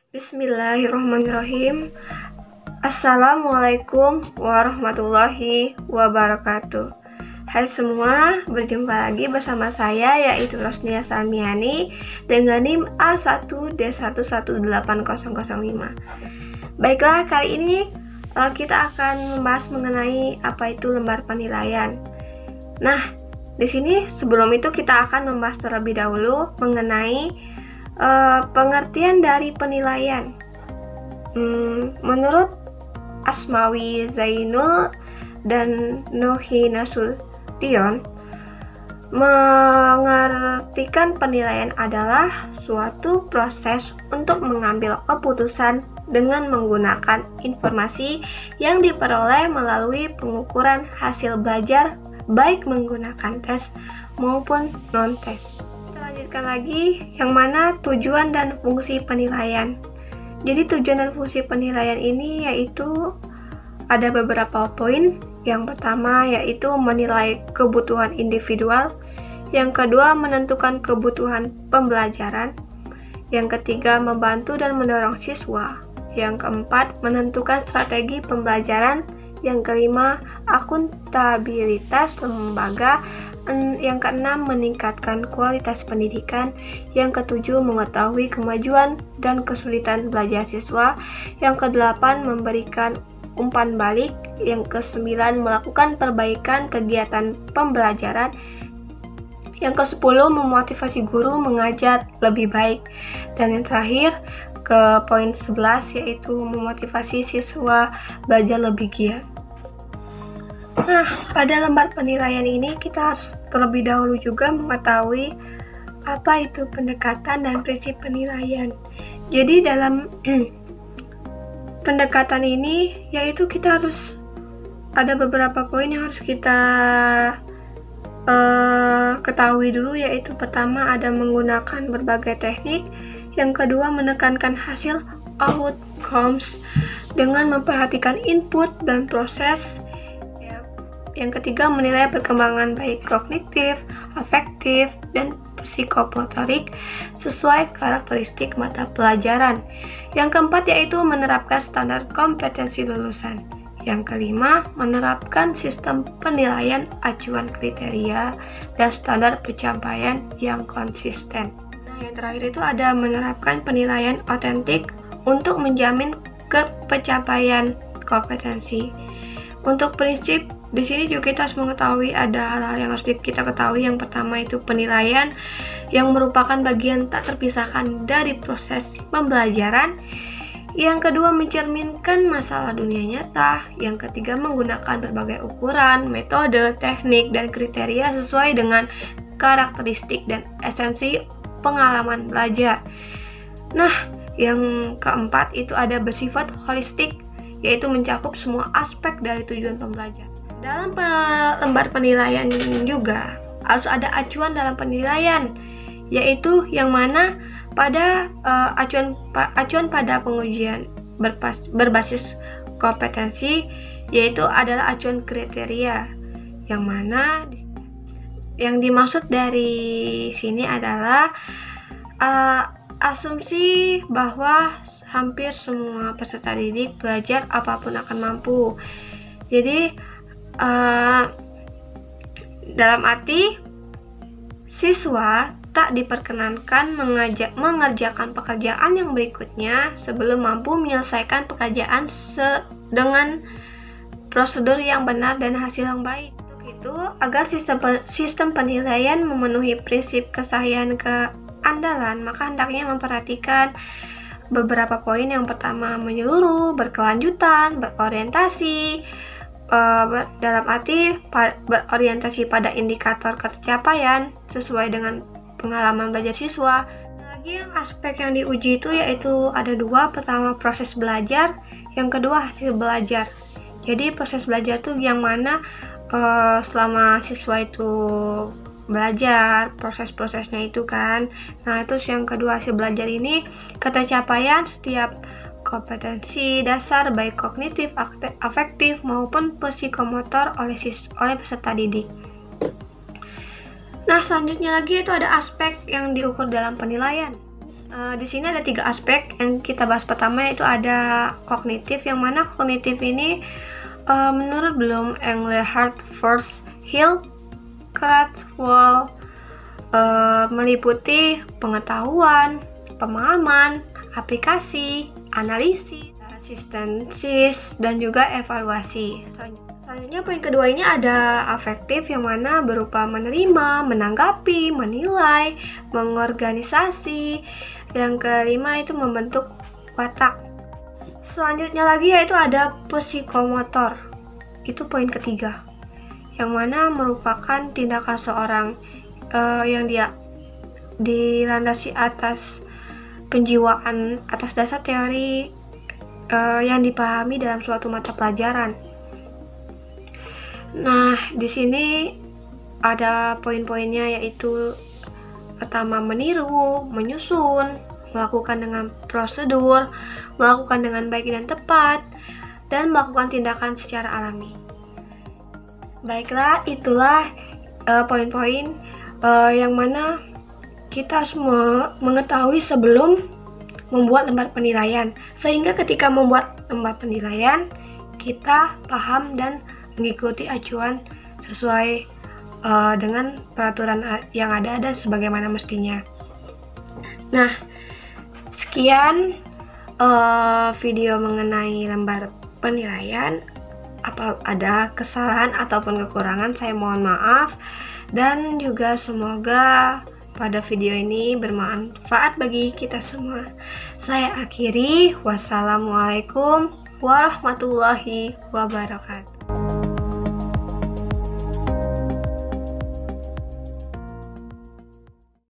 Bismillahirrahmanirrahim. Assalamualaikum warahmatullahi wabarakatuh. Hai semua, berjumpa lagi bersama saya yaitu Rosnia Salmiani dengan NIM A1D118005. Baiklah, kali ini kita akan membahas mengenai apa itu lembar penilaian. Nah, di sini sebelum itu kita akan membahas terlebih dahulu mengenai pengertian dari penilaian. Menurut Asmawi Zainul dan Nuhi Nasution, mengartikan penilaian adalah suatu proses untuk mengambil keputusan dengan menggunakan informasi yang diperoleh melalui pengukuran hasil belajar, baik menggunakan tes maupun non-tes. Kita lanjutkan lagi, yang mana tujuan dan fungsi penilaian. Jadi tujuan dan fungsi penilaian ini yaitu ada beberapa poin. Yang pertama yaitu menilai kebutuhan individual, yang kedua menentukan kebutuhan pembelajaran, yang ketiga membantu dan mendorong siswa, yang keempat menentukan strategi pembelajaran, yang kelima akuntabilitas lembaga, yang keenam meningkatkan kualitas pendidikan, yang ketujuh mengetahui kemajuan dan kesulitan belajar siswa, yang kedelapan memberikan umpan balik, yang kesembilan melakukan perbaikan kegiatan pembelajaran, yang kesepuluh memotivasi guru mengajar lebih baik, dan yang terakhir ke poin 11 yaitu memotivasi siswa belajar lebih giat. Nah, pada lembar penilaian ini kita harus terlebih dahulu juga mengetahui apa itu pendekatan dan prinsip penilaian. Jadi dalam pendekatan ini yaitu kita harus ada beberapa poin yang harus kita ketahui dulu, yaitu pertama ada menggunakan berbagai teknik, yang kedua menekankan hasil outcomes dengan memperhatikan input dan proses, yang ketiga menilai perkembangan baik kognitif, afektif, dan psikomotorik sesuai karakteristik mata pelajaran. Yang keempat yaitu menerapkan standar kompetensi lulusan. Yang kelima menerapkan sistem penilaian acuan kriteria dan standar pencapaian yang konsisten. Yang terakhir itu ada menerapkan penilaian otentik untuk menjamin pencapaian kompetensi. Untuk prinsip di sini juga kita harus mengetahui ada hal-hal yang harus kita ketahui. Yang pertama itu penilaian yang merupakan bagian tak terpisahkan dari proses pembelajaran. Yang kedua mencerminkan masalah dunia nyata. Yang ketiga menggunakan berbagai ukuran, metode, teknik, dan kriteria sesuai dengan karakteristik dan esensi pengalaman belajar. Nah, yang keempat itu ada bersifat holistik, yaitu mencakup semua aspek dari tujuan pembelajaran. Dalam lembar penilaian juga harus ada acuan dalam penilaian, yaitu yang mana pada acuan pada pengujian berbasis kompetensi, yaitu adalah acuan kriteria, yang mana yang dimaksud dari sini adalah asumsi bahwa hampir semua peserta didik belajar apapun akan mampu. Jadi dalam arti siswa tak diperkenankan mengerjakan pekerjaan yang berikutnya sebelum mampu menyelesaikan pekerjaan dengan prosedur yang benar dan hasil yang baik. Untuk itu, agar sistem penilaian memenuhi prinsip kesahihan keandalan, maka hendaknya memperhatikan beberapa poin. Yang pertama menyeluruh, berkelanjutan, berorientasi, dalam arti berorientasi pada indikator tercapaian sesuai dengan pengalaman belajar siswa. Lagi yang aspek yang diuji itu yaitu ada dua. Pertama proses belajar, yang kedua hasil belajar. Jadi proses belajar itu yang mana selama siswa itu belajar, proses-prosesnya itu kan. Nah, terus yang kedua hasil belajar ini ketercapaian setiap kompetensi dasar baik kognitif, afektif maupun psikomotor oleh peserta didik. Nah, selanjutnya lagi itu ada aspek yang diukur dalam penilaian. Di sini ada 3 aspek yang kita bahas. Pertama itu ada kognitif, yang mana kognitif ini menurut Bloom, Engelhardt, Force, Hill, Krathwohl meliputi pengetahuan, pemahaman, aplikasi, analisis, asistensis, dan juga evaluasi. Selanjutnya poin kedua ini ada afektif, yang mana berupa menerima, menanggapi, menilai, mengorganisasi. Yang kelima itu membentuk watak. Selanjutnya lagi yaitu ada psikomotor. Itu poin ketiga, yang mana merupakan tindakan seorang yang dia dilandasi atas penjiwaan atas dasar teori yang dipahami dalam suatu mata pelajaran. Nah, di sini ada poin-poinnya, yaitu pertama meniru, menyusun, melakukan dengan prosedur, melakukan dengan baik dan tepat, dan melakukan tindakan secara alami. Baiklah, itulah poin-poin yang mana kita semua mengetahui sebelum membuat lembar penilaian, sehingga ketika membuat lembar penilaian kita paham dan mengikuti acuan sesuai dengan peraturan yang ada dan sebagaimana mestinya. Nah, sekian video mengenai lembar penilaian. Apa ada kesalahan ataupun kekurangan, saya mohon maaf, dan juga semoga pada video ini bermanfaat bagi kita semua. Saya akhiri, wassalamualaikum warahmatullahi wabarakatuh.